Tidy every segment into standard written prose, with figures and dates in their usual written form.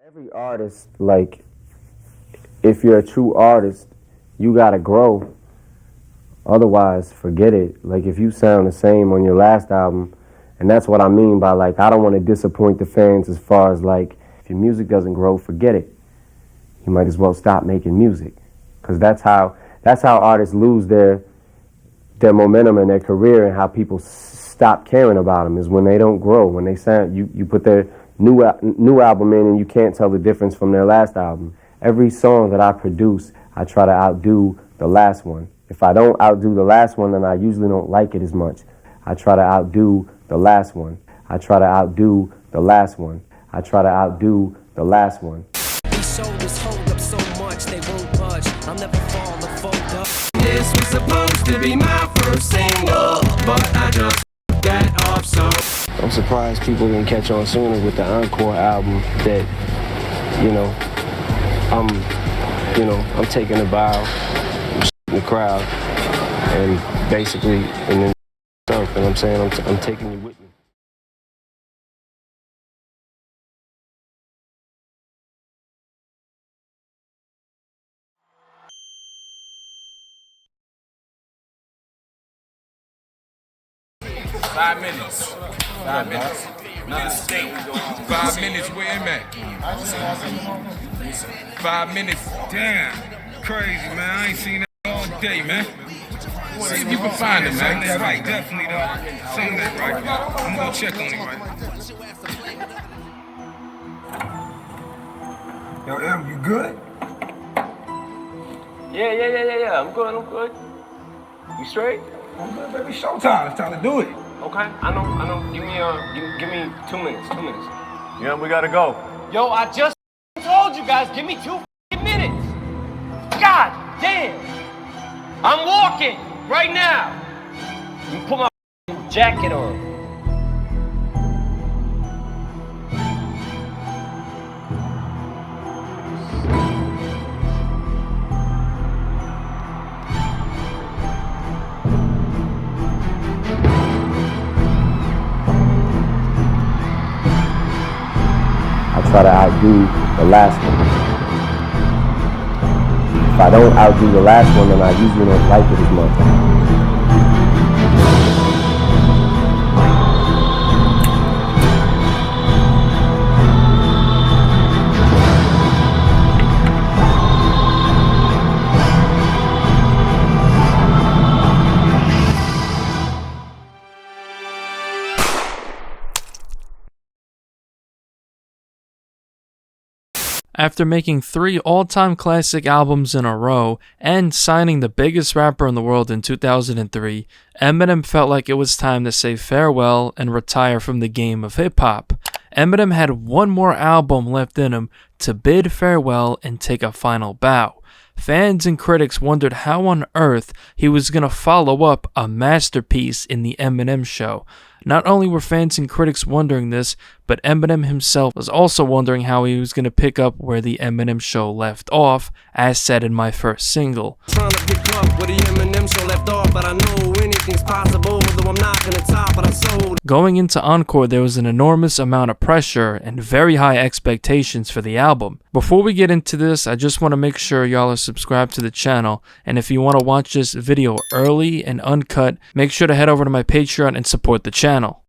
Every artist, like, if you're a true artist, you gotta grow. Otherwise, forget it. Like, if you sound the same on your last album, and that's what I mean by, like, I don't want to disappoint the fans as far as, like, if your music doesn't grow, forget it. You might as well stop making music. Because that's how artists lose their momentum in their career, and how people stop caring about them is when they don't grow. When they sound, you put their new album in and you can't tell the difference from their last album. Every song that I produce, I try to outdo the last one. If I don't outdo the last one, then I usually don't like it as much. I try to outdo the last one. I try to outdo the last one. I try to outdo the last one. These shoulders hold up so much they won't budge. I'll never fall or fold up. This was supposed to be my first single, but I just got off so. I'm surprised people didn't catch on sooner with the Encore album that, I'm taking a bow, I'm in the crowd, and basically, and then stuff, and I'm saying I'm taking you with me. Five minutes. Another state. 5 minutes, where him at? 5 minutes. Damn. Crazy, man. I ain't seen that all day, man. See if you can find him, man. That's right, definitely, though. Sing that right. I'm gonna check on him, right? Yo, Em, you good? Yeah. I'm good. You straight? I'm good, baby. Showtime. It's time to do it. Okay, I know. Give me 2 minutes. Yeah, we gotta go. Yo, I just told you guys, give me 2 minutes. God damn. I'm walking right now. You put my jacket on. I try to outdo the last one. If I don't outdo the last one, then I usually don't like it as much. After making 3 all-time classic albums in a row and signing the biggest rapper in the world in 2003, Eminem felt like it was time to say farewell and retire from the game of hip-hop. Eminem had one more album left in him to bid farewell and take a final bow. Fans and critics wondered how on earth he was going to follow up a masterpiece in the Eminem Show. Not only were fans and critics wondering this, but Eminem himself was also wondering how he was going to pick up where the Eminem Show left off, as said in my first single. Trying to pick up where the Eminem show left off, but I know anything's possible, though I'm not gonna top what I sold. Going into Encore, there was an enormous amount of pressure and very high expectations for the album. Before we get into this, I just want to make sure y'all are subscribed to the channel, and if you want to watch this video early and uncut, make sure to head over to my Patreon and support the channel.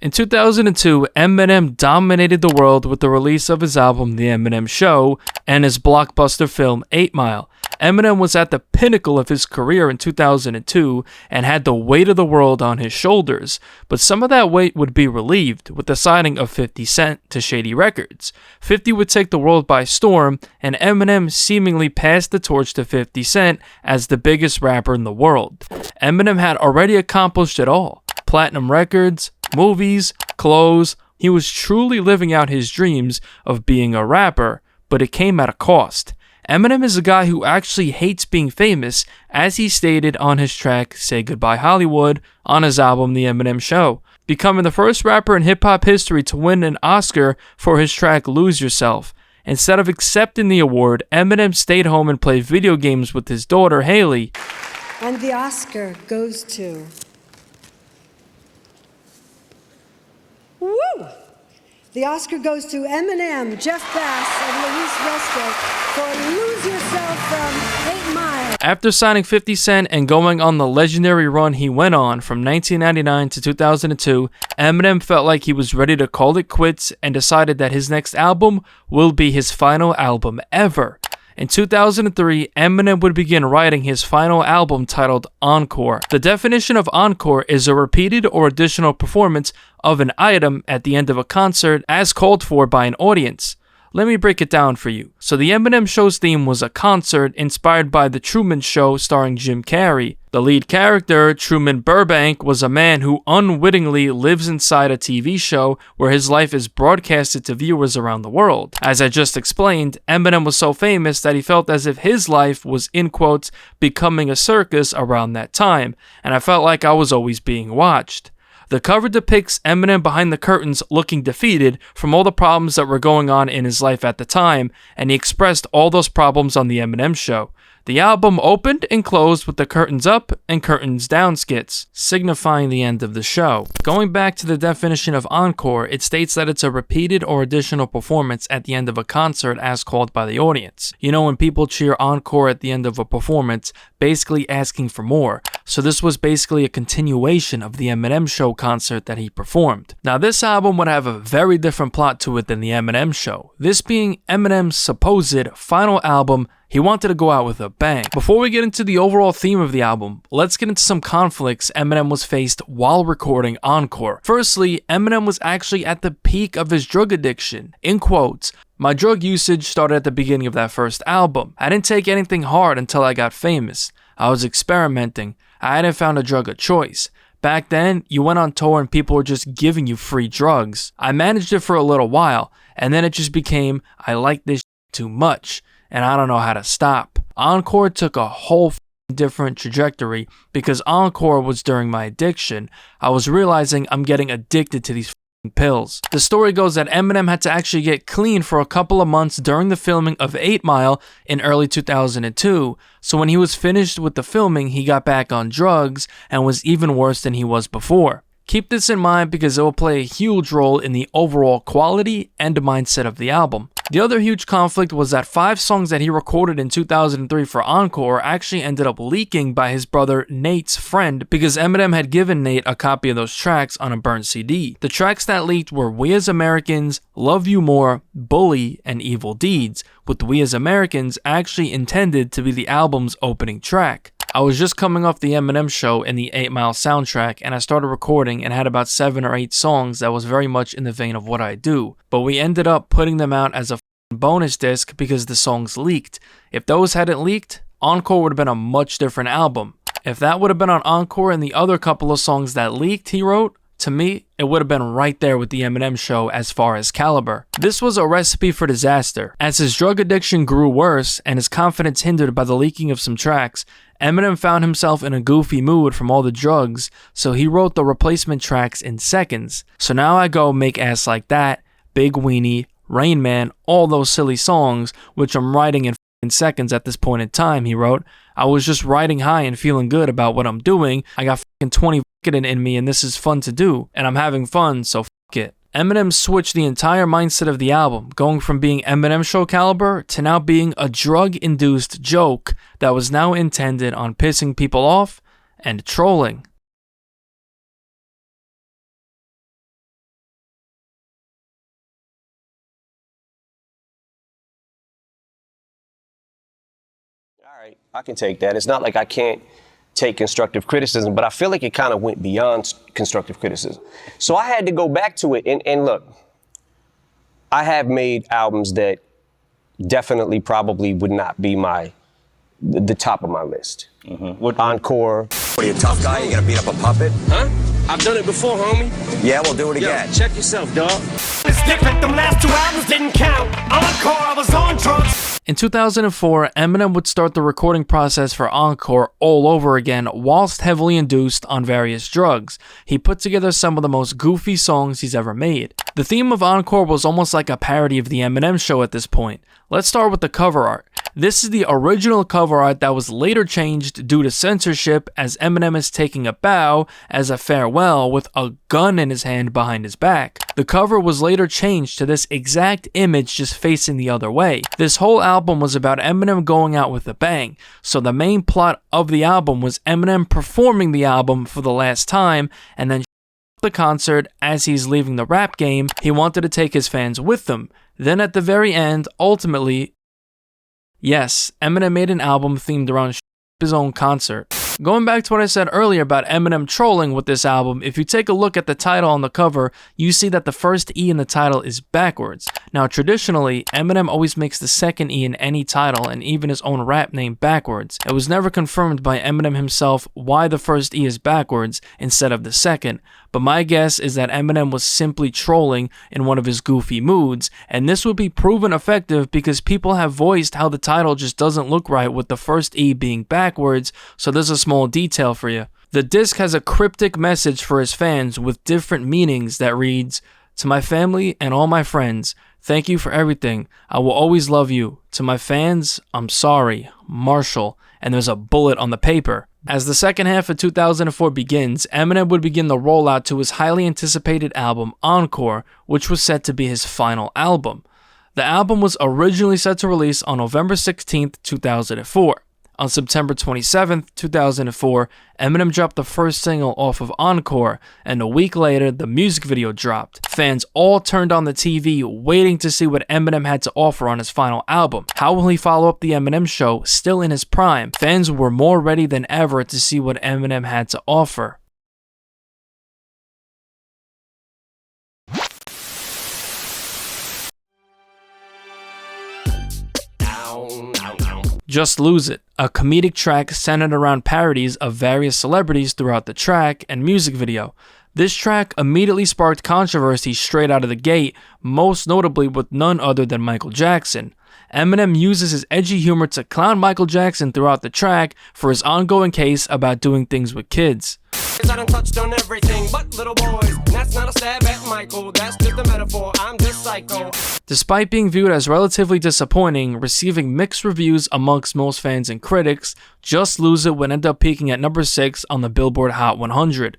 In 2002, Eminem dominated the world with the release of his album The Eminem Show and his blockbuster film 8 Mile. Eminem was at the pinnacle of his career in 2002 and had the weight of the world on his shoulders, but some of that weight would be relieved with the signing of 50 Cent to Shady Records. 50 would take the world by storm, and Eminem seemingly passed the torch to 50 Cent as the biggest rapper in the world. Eminem had already accomplished it all: platinum records, movies, clothes. He was truly living out his dreams of being a rapper, but it came at a cost. Eminem is a guy who actually hates being famous, as he stated on his track Say Goodbye Hollywood on his album The Eminem Show, becoming the first rapper in hip-hop history to win an Oscar for his track Lose Yourself. Instead of accepting the award, Eminem stayed home and played video games with his daughter Haley. And the Oscar goes to... Woo! The Oscar goes to Eminem, Jeff Bass, and Luis Resto for Lose Yourself from 8 Mile. After signing 50 Cent and going on the legendary run he went on from 1999 to 2002, Eminem felt like he was ready to call it quits and decided that his next album will be his final album ever. In 2003, Eminem would begin writing his final album titled Encore. The definition of encore is a repeated or additional performance of an item at the end of a concert as called for by an audience. Let me break it down for you. So the Eminem Show's theme was a concert inspired by The Truman Show starring Jim Carrey. The lead character, Truman Burbank, was a man who unwittingly lives inside a TV show where his life is broadcasted to viewers around the world. As I just explained, Eminem was so famous that he felt as if his life was, in quotes, becoming a circus around that time, and I felt like I was always being watched. The cover depicts Eminem behind the curtains looking defeated from all the problems that were going on in his life at the time, and he expressed all those problems on The Eminem Show. The album opened and closed with the curtains up and curtains down skits, signifying the end of the show. Going back to the definition of encore, it states that it's a repeated or additional performance at the end of a concert as called by the audience. You know, when people cheer encore at the end of a performance, basically asking for more. So this was basically a continuation of the Eminem Show concert that he performed. Now this album would have a very different plot to it than the Eminem Show. This being Eminem's supposed final album, he wanted to go out with a bang. Before we get into the overall theme of the album, let's get into some conflicts Eminem was faced while recording Encore. Firstly, Eminem was actually at the peak of his drug addiction. In quotes, "My drug usage started at the beginning of that first album. I didn't take anything hard until I got famous. I was experimenting. I hadn't found a drug of choice. Back then, you went on tour and people were just giving you free drugs. I managed it for a little while, and then it just became, I like this too much, and I don't know how to stop." Encore took a whole different trajectory because Encore was during my addiction. I was realizing I'm getting addicted to these pills. The story goes that Eminem had to actually get clean for a couple of months during the filming of 8 Mile in early 2002, so when he was finished with the filming, he got back on drugs and was even worse than he was before. Keep this in mind because it will play a huge role in the overall quality and mindset of the album. The other huge conflict was that 5 songs that he recorded in 2003 for Encore actually ended up leaking by his brother Nate's friend because Eminem had given Nate a copy of those tracks on a burned CD. The tracks that leaked were We As Americans, Love You More, Bully, and Evil Deeds, with We As Americans actually intended to be the album's opening track. I was just coming off the Eminem Show and the 8 Mile soundtrack, and I started recording and had about 7 or 8 songs that was very much in the vein of what I do, but we ended up putting them out as a bonus disc because the songs leaked. If those hadn't leaked, Encore would have been a much different album. If that would have been on Encore and the other couple of songs that leaked he wrote, to me, it would have been right there with the Eminem Show as far as caliber. This was a recipe for disaster. As his drug addiction grew worse and his confidence hindered by the leaking of some tracks, Eminem found himself in a goofy mood from all the drugs, so he wrote the replacement tracks in seconds. So now I go Make Ass Like That, Big Weenie, Rain Man, all those silly songs, which I'm writing in seconds at this point in time, he wrote. I was just riding high and feeling good about what I'm doing. I got 20 in me and this is fun to do, and I'm having fun, so it. Eminem switched the entire mindset of the album, going from being Eminem Show caliber to now being a drug-induced joke that was now intended on pissing people off and trolling. All right, I can take that. It's not like I can't take constructive criticism, but I feel like it kind of went beyond constructive criticism. So I had to go back to it and look, I have made albums that definitely probably would not be the top of my list. Encore. What are you, a tough guy? You gonna beat up a puppet? Huh? I've done it before, homie. Yeah, we'll do it again. Check yourself, dog. It's different, them last 2 albums didn't count. Encore, I was on drugs. In 2004, Eminem would start the recording process for Encore all over again whilst heavily induced on various drugs. He put together some of the most goofy songs he's ever made. The theme of Encore was almost like a parody of the Eminem Show at this point. Let's start with the cover art. This is the original cover art that was later changed due to censorship, as Eminem is taking a bow as a farewell with a gun in his hand behind his back. The cover was later changed to this exact image just facing the other way. This whole album was about Eminem going out with a bang, so the main plot of the album was Eminem performing the album for the last time, and then the concert as he's leaving the rap game. He wanted to take his fans with him. Then at the very end, ultimately, yes, Eminem made an album themed around his own concert. Going back to what I said earlier about Eminem trolling with this album, if you take a look at the title on the cover, you see that the first E in the title is backwards. Now traditionally, Eminem always makes the second E in any title and even his own rap name backwards. It was never confirmed by Eminem himself why the first E is backwards instead of the second, but my guess is that Eminem was simply trolling in one of his goofy moods, and this would be proven effective because people have voiced how the title just doesn't look right with the first E being backwards, so there's a small detail for you. The disc has a cryptic message for his fans with different meanings that reads, "To my family and all my friends, thank you for everything. I will always love you. To my fans, I'm sorry. Marshall." And there's a bullet on the paper. As the second half of 2004 begins, Eminem would begin the rollout to his highly anticipated album Encore, which was set to be his final album. The album was originally set to release on November 16th, 2004. On September 27th, 2004, Eminem dropped the first single off of Encore, and a week later, the music video dropped. Fans all turned on the TV waiting to see what Eminem had to offer on his final album. How will he follow up the Eminem show, still in his prime? Fans were more ready than ever to see what Eminem had to offer. Just Lose It, a comedic track centered around parodies of various celebrities throughout the track and music video. This track immediately sparked controversy straight out of the gate, most notably with none other than Michael Jackson. Eminem uses his edgy humor to clown Michael Jackson throughout the track for his ongoing case about doing things with kids. I done touched on everything but little boys. That's not a stab at Michael, that's just a metaphor. I'm just psycho. Despite being viewed as relatively disappointing, receiving mixed reviews amongst most fans and critics, Just Lose It would end up peaking at number 6 on the Billboard Hot 100.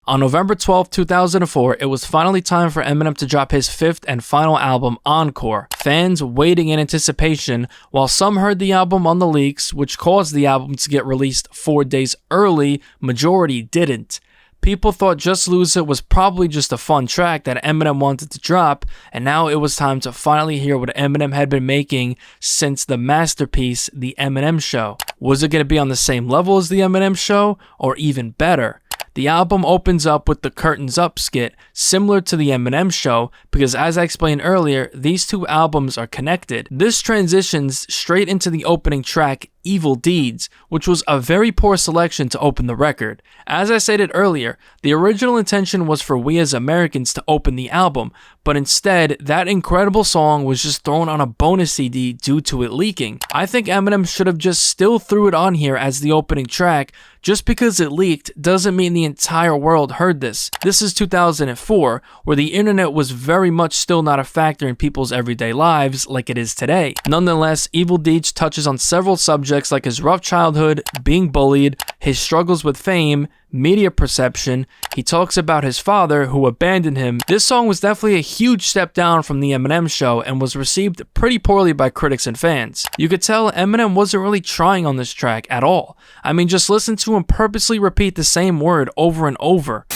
On November 12, 2004, it was finally time for Eminem to drop his fifth and final album, Encore. Fans waiting in anticipation, while some heard the album on the leaks, which caused the album to get released 4 days early, majority didn't. People thought Just Lose It was probably just a fun track that Eminem wanted to drop, and now it was time to finally hear what Eminem had been making since the masterpiece, The Eminem Show. Was it going to be on the same level as The Eminem Show, or even better? The album opens up with the Curtains Up skit, similar to The Eminem Show, because as I explained earlier, these two albums are connected. This transitions straight into the opening track, Evil Deeds, which was a very poor selection to open the record. As I stated earlier, the original intention was for We as Americans to open the album, but instead, that incredible song was just thrown on a bonus CD due to it leaking. I think Eminem should have just still threw it on here as the opening track. Just because it leaked doesn't mean the entire world heard this. This is 2004, where the internet was very much still not a factor in people's everyday lives like it is today. Nonetheless, Evil Deeds touches on several subjects like his rough childhood, being bullied, his struggles with fame, media perception. He talks about his father who abandoned him. This song was definitely a huge step down from The Eminem Show and was received pretty poorly by critics and fans. You could tell Eminem wasn't really trying on this track at all. I mean, just listen to him purposely repeat the same word over and over.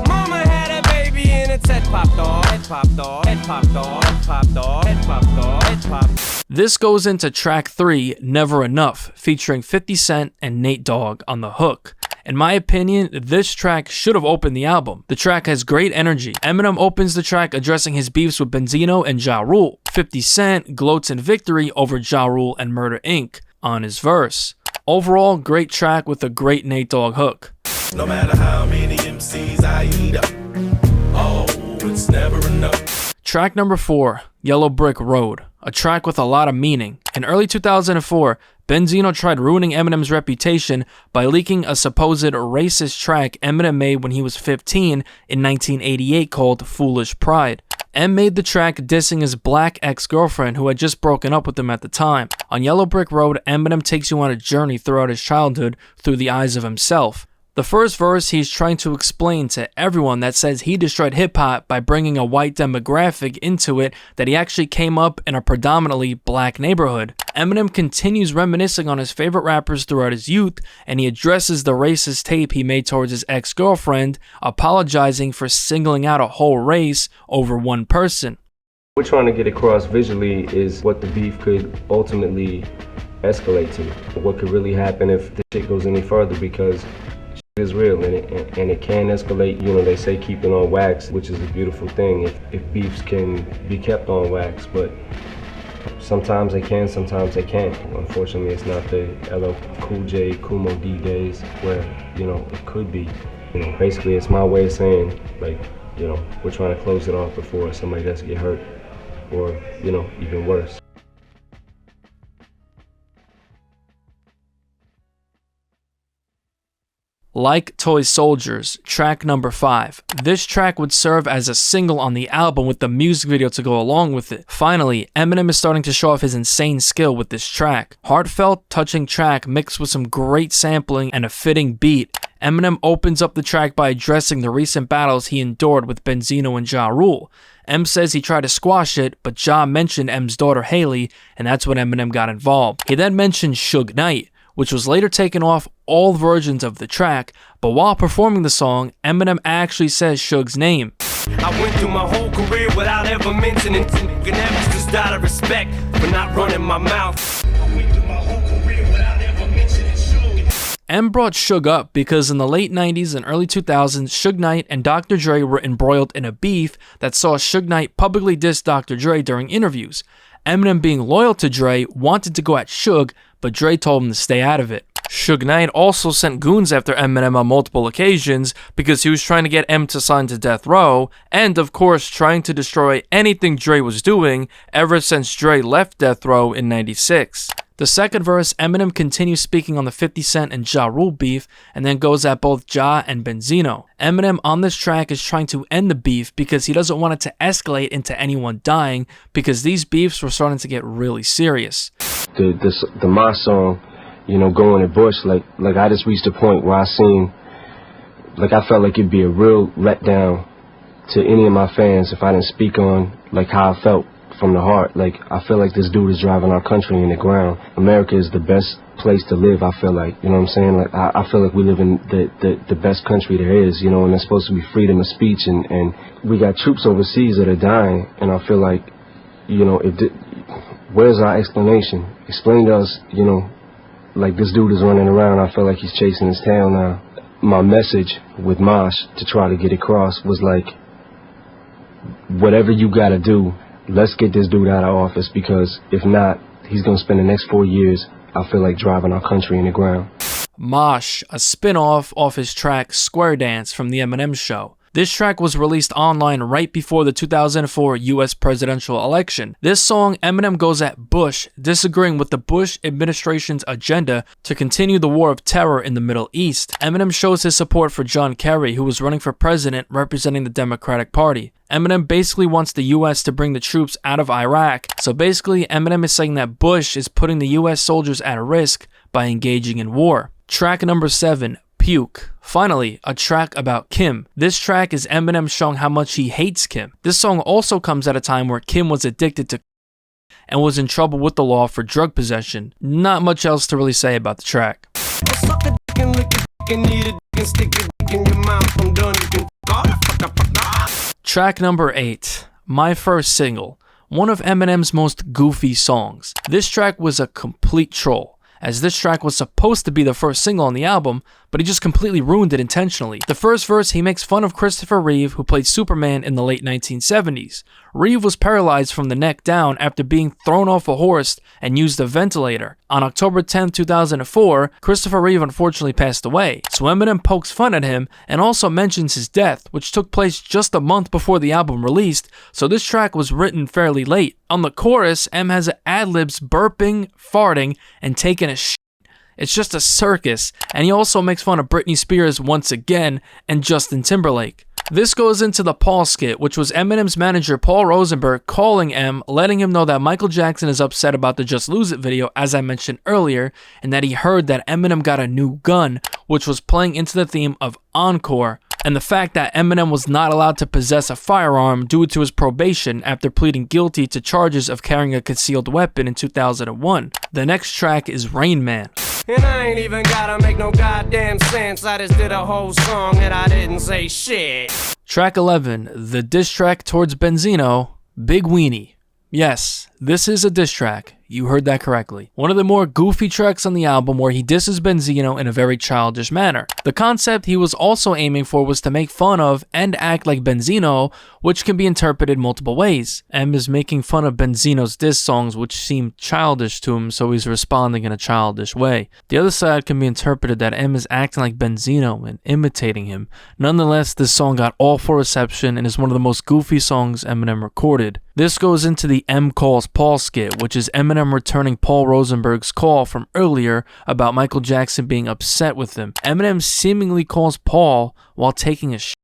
Mama had a baby and its head popped off. Head popped off. Head popped off. Head popped off. Head popped off. Head popped. This goes into track 3, Never Enough, featuring 50 Cent and Nate Dogg on the hook. In my opinion, this track should have opened the album. The track has great energy. Eminem opens the track addressing his beefs with Benzino and Ja Rule. 50 Cent gloats in victory over Ja Rule and Murder Inc. on his verse. Overall, great track with a great Nate Dogg hook. No matter how many MCs I eat up, oh, it's never enough. Track number 4, Yellow Brick Road, a track with a lot of meaning. In early 2004, Benzino tried ruining Eminem's reputation by leaking a supposed racist track Eminem made when he was 15 in 1988 called Foolish Pride. M made the track dissing his black ex-girlfriend who had just broken up with him at the time. On Yellow Brick Road, Eminem takes you on a journey throughout his childhood through the eyes of himself. The first verse, he's trying to explain to everyone that says he destroyed hip-hop by bringing a white demographic into it that he actually came up in a predominantly black neighborhood. Eminem continues reminiscing on his favorite rappers throughout his youth, and he addresses the racist tape he made towards his ex-girlfriend, apologizing for singling out a whole race over one person. What we're trying to get across visually is what the beef could ultimately escalate to. What could really happen if the shit goes any further, because is real and it can escalate. You know, they say keep it on wax, which is a beautiful thing if beefs can be kept on wax, but sometimes they can, sometimes they can't. Unfortunately, it's not the LL Cool J, Kumo D days where, you know, it could be. You know, basically it's my way of saying, like, you know, we're trying to close it off before somebody does get hurt or, you know, even worse. Like Toy Soldiers, track number 5. This track would serve as a single on the album with the music video to go along with it. Finally, Eminem is starting to show off his insane skill with this track. Heartfelt, touching track mixed with some great sampling and a fitting beat. Eminem opens up the track by addressing the recent battles he endured with Benzino and Ja Rule. M says he tried to squash it, but Ja mentioned M's daughter Haley, and that's when Eminem got involved. He then mentioned Suge Knight, which was later taken off all versions of the track, but while performing the song, Eminem actually says Suge's name. I went through my whole career without ever mentioning it, and that was just out of respect for not running my mouth. I went through my whole career without ever mentioning Suge. M brought Suge up because in the late 90s and early 2000s, Suge Knight and Dr. Dre were embroiled in a beef that saw Suge Knight publicly diss Dr. Dre during interviews. Eminem, being loyal to Dre, wanted to go at Suge, but Dre told him to stay out of it. Suge Knight also sent goons after Eminem on multiple occasions because he was trying to get M to sign to death row, and of course trying to destroy anything Dre was doing ever since Dre left death row in '96. The second verse, Eminem continues speaking on the 50 Cent and Ja Rule beef, and then goes at both Ja and Benzino. Eminem on this track is trying to end the beef because he doesn't want it to escalate into anyone dying, because these beefs were starting to get really serious. The my song, you know, going at Bush, like I just reached a point where I felt like it'd be a real letdown to any of my fans if I didn't speak on like how I felt from the heart. Like, I feel like this dude is driving our country in the ground. America is the best place to live, I feel like, you know what I'm saying? Like, I feel like we live in the best country there is, you know, and there's supposed to be freedom of speech, and we got troops overseas that are dying, and I feel like, you know, where's our explanation? Explain to us, you know, like this dude is running around, I feel like he's chasing his tail now. My message with Mosh to try to get across was like, whatever you gotta do, let's get this dude out of office, because if not, he's gonna spend the next 4 years, I feel like, driving our country in the ground. Mosh, a spin-off off his track Square Dance from the Eminem Show. This track was released online right before the 2004 US presidential election. This song, Eminem goes at Bush, disagreeing with the Bush administration's agenda to continue the war of terror in the Middle East. Eminem shows his support for John Kerry, who was running for president representing the Democratic Party. Eminem basically wants the US to bring the troops out of Iraq. So basically, Eminem is saying that Bush is putting the US soldiers at risk by engaging in war. Track number 7. Puke. Finally, a track about Kim. This track is Eminem showing how much he hates Kim. This song also comes at a time where Kim was addicted to and was in trouble with the law for drug possession. Not much else to really say about the track. Track number 8. My First Single. One of Eminem's most goofy songs. This track was a complete troll, as this track was supposed to be the first single on the album, but he just completely ruined it intentionally. The first verse, he makes fun of Christopher Reeve, who played Superman in the late 1970s. Reeve was paralyzed from the neck down after being thrown off a horse and used a ventilator. On October 10, 2004, Christopher Reeve unfortunately passed away, so Eminem pokes fun at him and also mentions his death, which took place just a month before the album released, so this track was written fairly late. On the chorus, M has ad-libs burping, farting, and taking a shit. It's just a circus, and he also makes fun of Britney Spears once again and Justin Timberlake. This goes into the Paul skit, which was Eminem's manager Paul Rosenberg calling M, letting him know that Michael Jackson is upset about the Just Lose It video, as I mentioned earlier, and that he heard that Eminem got a new gun, which was playing into the theme of Encore, and the fact that Eminem was not allowed to possess a firearm due to his probation after pleading guilty to charges of carrying a concealed weapon in 2001. The next track is Rain Man. And I ain't even gotta make no goddamn sense. I just did a whole song and I didn't say shit. Track 11, the diss track towards Benzino, Big Weenie. Yes, this is a diss track. You heard that correctly. One of the more goofy tracks on the album where he disses Benzino in a very childish manner. The concept he was also aiming for was to make fun of and act like Benzino, which can be interpreted multiple ways. M is making fun of Benzino's diss songs, which seem childish to him, so he's responding in a childish way. The other side can be interpreted that M is acting like Benzino and imitating him. Nonetheless, this song got awful reception and is one of the most goofy songs Eminem recorded. This goes into the M Calls Paul skit, which is Eminem returning Paul Rosenberg's call from earlier about Michael Jackson being upset with him. Eminem seemingly calls Paul while taking a shit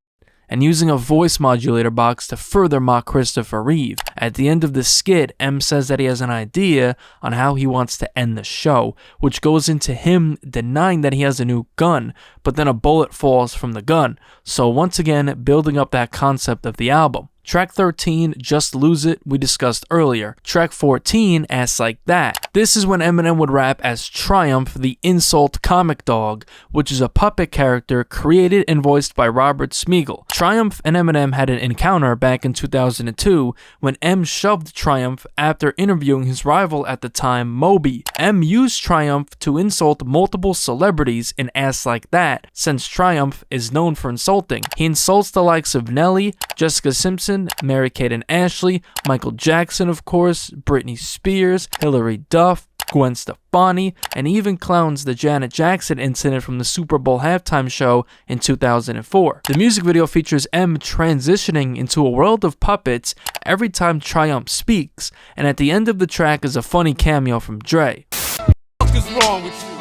and using a voice modulator box to further mock Christopher Reeve. At the end of the skit, M says that he has an idea on how he wants to end the show, which goes into him denying that he has a new gun, but then a bullet falls from the gun. So once again, building up that concept of the album. Track 13, Just Lose It, we discussed earlier. Track 14, Ass Like That. This is when Eminem would rap as Triumph, the insult comic dog, which is a puppet character created and voiced by Robert Smigel. Triumph and Eminem had an encounter back in 2002 when M shoved Triumph after interviewing his rival at the time, Moby. M used Triumph to insult multiple celebrities in Ass Like That, since Triumph is known for insulting. He insults the likes of Nelly, Jessica Simpson, Mary-Kate and Ashley, Michael Jackson, of course, Britney Spears, Hilary Duff, Gwen Stefani, and even clowns the Janet Jackson incident from the Super Bowl halftime show in 2004. The music video features M transitioning into a world of puppets every time Triumph speaks, and at the end of the track is a funny cameo from Dre. What is wrong with you?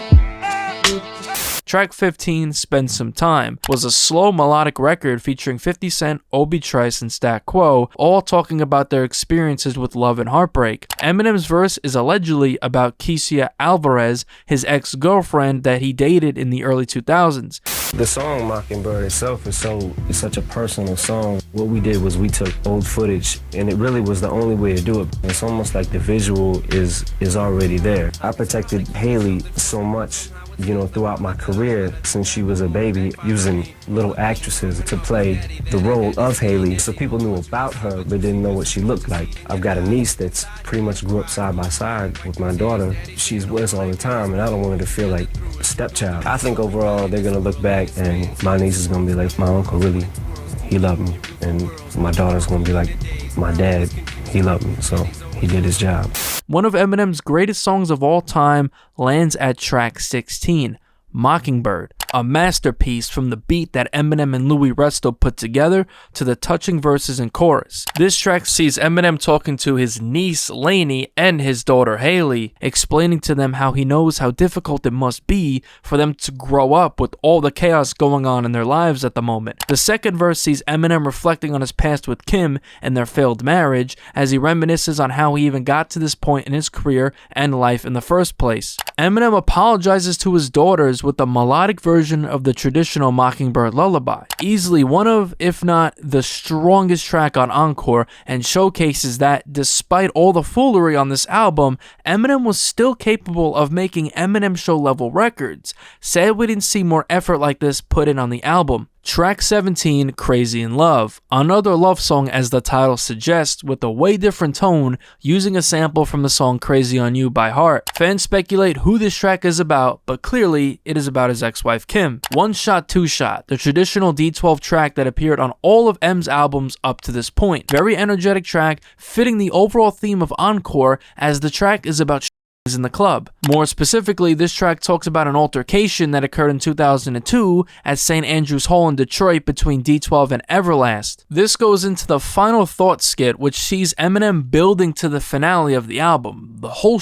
Track 15, Spend Some Time, was a slow melodic record featuring 50 Cent, Obi Trice, and Stat Quo, all talking about their experiences with love and heartbreak. Eminem's verse is allegedly about Kecia Alvarez, his ex-girlfriend that he dated in the early 2000s. The song Mockingbird itself is such a personal song. What we did was we took old footage, and it really was the only way to do it. It's almost like the visual is already there. I protected Haley so much, you know, throughout my career since she was a baby, using little actresses to play the role of Haley. So people knew about her but didn't know what she looked like. I've got a niece that's pretty much grew up side by side with my daughter. She's with us all the time, and I don't want her to feel like a stepchild. I think overall they're gonna look back and my niece is gonna be like, my uncle really, he loved me. And my daughter's gonna be like, my dad, he loved me, so he did his job. One of Eminem's greatest songs of all time lands at track 16, Mockingbird, a masterpiece from the beat that Eminem and Louis Resto put together to the touching verses and chorus. This track sees Eminem talking to his niece Lainey and his daughter Haley, explaining to them how he knows how difficult it must be for them to grow up with all the chaos going on in their lives at the moment. The second verse sees Eminem reflecting on his past with Kim and their failed marriage, as he reminisces on how he even got to this point in his career and life in the first place. Eminem apologizes to his daughters with a melodic version of the traditional Mockingbird lullaby, easily one of, if not the strongest track on Encore, and showcases that despite all the foolery on this album, Eminem was still capable of making Eminem show level records. Sad we didn't see more effort like this put in on the album. Track 17, Crazy in Love, another love song as the title suggests, with a way different tone, using a sample from the song Crazy on You by Heart. Fans speculate who this track is about, but clearly it is about his ex-wife Kim. One Shot, Two Shot, the traditional D12 track that appeared on all of M's albums up to this point. Very energetic track, fitting the overall theme of Encore, as the track is about in the club. More specifically, this track talks about an altercation that occurred in 2002 at St. Andrews Hall in Detroit between D12 and Everlast. This goes into the final thought skit, which sees Eminem building to the finale of the album, the whole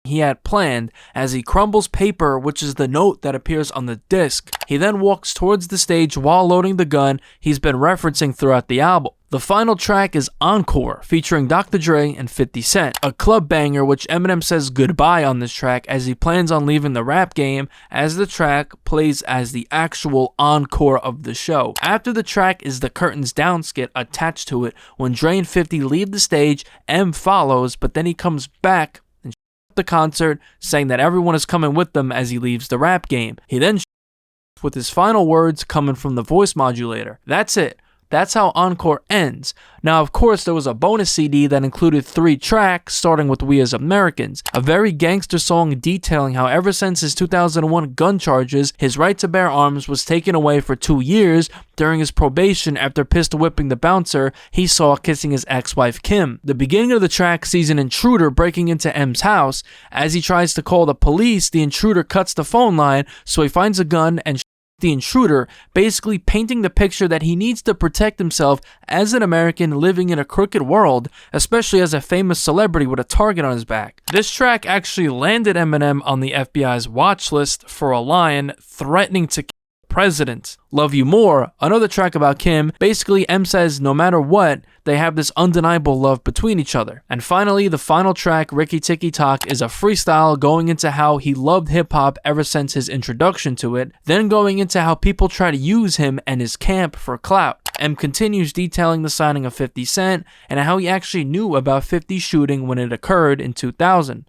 he had planned, as he crumbles paper, which is the note that appears on the disc. He then walks towards the stage while loading the gun he's been referencing throughout the album. The final track is Encore, featuring Dr. Dre and 50 Cent, a club banger which Eminem says goodbye on this track as he plans on leaving the rap game, as the track plays as the actual encore of the show. After the track is the Curtains Down skit attached to it. When Dre and 50 leave the stage, M follows, but then he comes back and the concert, saying that everyone is coming with them as he leaves the rap game. He then with his final words coming from the voice modulator. That's it. That's how Encore ends. Now, of course, there was a bonus CD that included 3 tracks, starting with We As Americans, a very gangster song detailing how ever since his 2001 gun charges, his right to bear arms was taken away for 2 years during his probation after pistol whipping the bouncer he saw kissing his ex-wife Kim. The beginning of the track sees an intruder breaking into M's house. As he tries to call the police, the intruder cuts the phone line, so he finds a gun and the intruder, basically painting the picture that he needs to protect himself as an American living in a crooked world, especially as a famous celebrity with a target on his back. This track actually landed Eminem on the FBI's watch list for a line threatening to kill the president. Love You More, another track about Kim. Basically, M says no matter what, they have this undeniable love between each other. And finally, the final track, Ricky Tikki Tok, is a freestyle going into how he loved hip-hop ever since his introduction to it, then going into how people try to use him and his camp for clout. M continues detailing the signing of 50 Cent and how he actually knew about 50's shooting when it occurred in 2000.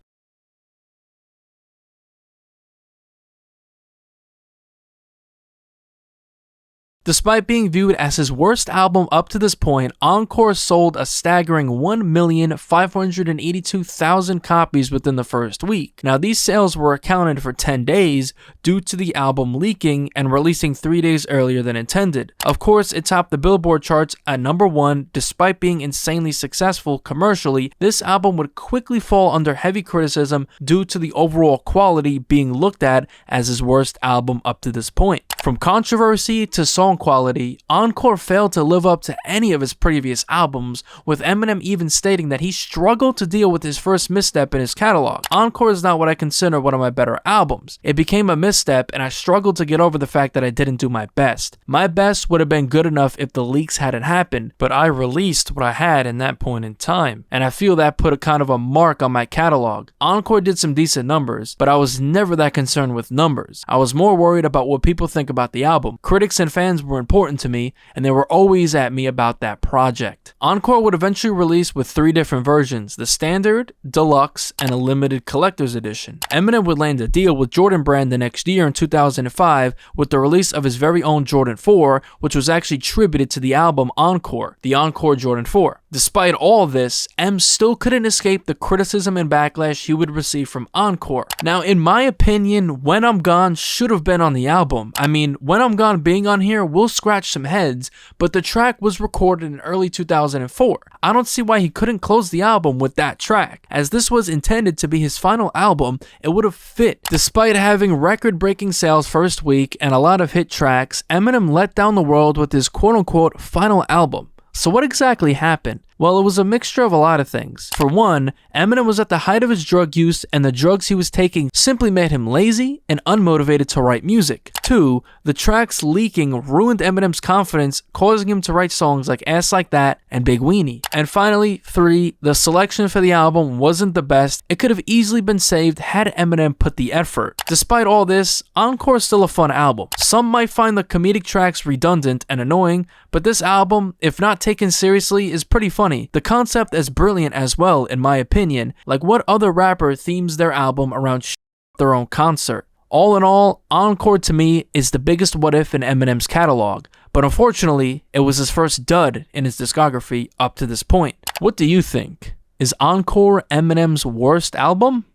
Despite being viewed as his worst album up to this point, Encore sold a staggering 1,582,000 copies within the first week. Now, these sales were accounted for 10 days due to the album leaking and releasing 3 days earlier than intended. Of course, it topped the Billboard charts at #1. Despite being insanely successful commercially, this album would quickly fall under heavy criticism due to the overall quality being looked at as his worst album up to this point. From controversy to song quality, Encore failed to live up to any of his previous albums, with Eminem even stating that he struggled to deal with his first misstep in his catalog. Encore is not what I consider one of my better albums. It became a misstep, and I struggled to get over the fact that I didn't do my best. My best would have been good enough if the leaks hadn't happened, but I released what I had in that point in time, and I feel that put a kind of a mark on my catalog. Encore did some decent numbers, but I was never that concerned with numbers. I was more worried about what people think about the album. Critics and fans were important to me, and they were always at me about that project. Encore would eventually release with 3 different versions: the standard, deluxe, and a limited collector's edition. Eminem would land a deal with Jordan Brand the next year in 2005 with the release of his very own Jordan 4, which was actually tributed to the album Encore, the Encore Jordan 4. Despite all this, M still couldn't escape the criticism and backlash he would receive from Encore. Now, in my opinion, When I'm Gone should have been on the album. I mean, When I'm Gone being on here will scratch some heads, but the track was recorded in early 2004. I don't see why he couldn't close the album with that track. As this was intended to be his final album, it would have fit. Despite having record-breaking sales first week and a lot of hit tracks, Eminem let down the world with his quote-unquote final album. So what exactly happened? Well, it was a mixture of a lot of things. For one, Eminem was at the height of his drug use, and the drugs he was taking simply made him lazy and unmotivated to write music. 2, the tracks leaking ruined Eminem's confidence, causing him to write songs like Ass Like That and Big Weenie. And finally, 3, the selection for the album wasn't the best. It could have easily been saved had Eminem put the effort. Despite all this, Encore is still a fun album. Some might find the comedic tracks redundant and annoying, but this album, if not taken seriously, is pretty funny. The concept is brilliant as well, in my opinion. Like, what other rapper themes their album around their own concert? All in all, Encore to me is the biggest what if in Eminem's catalog, but unfortunately, it was his first dud in his discography up to this point. What do you think? Is Encore Eminem's worst album?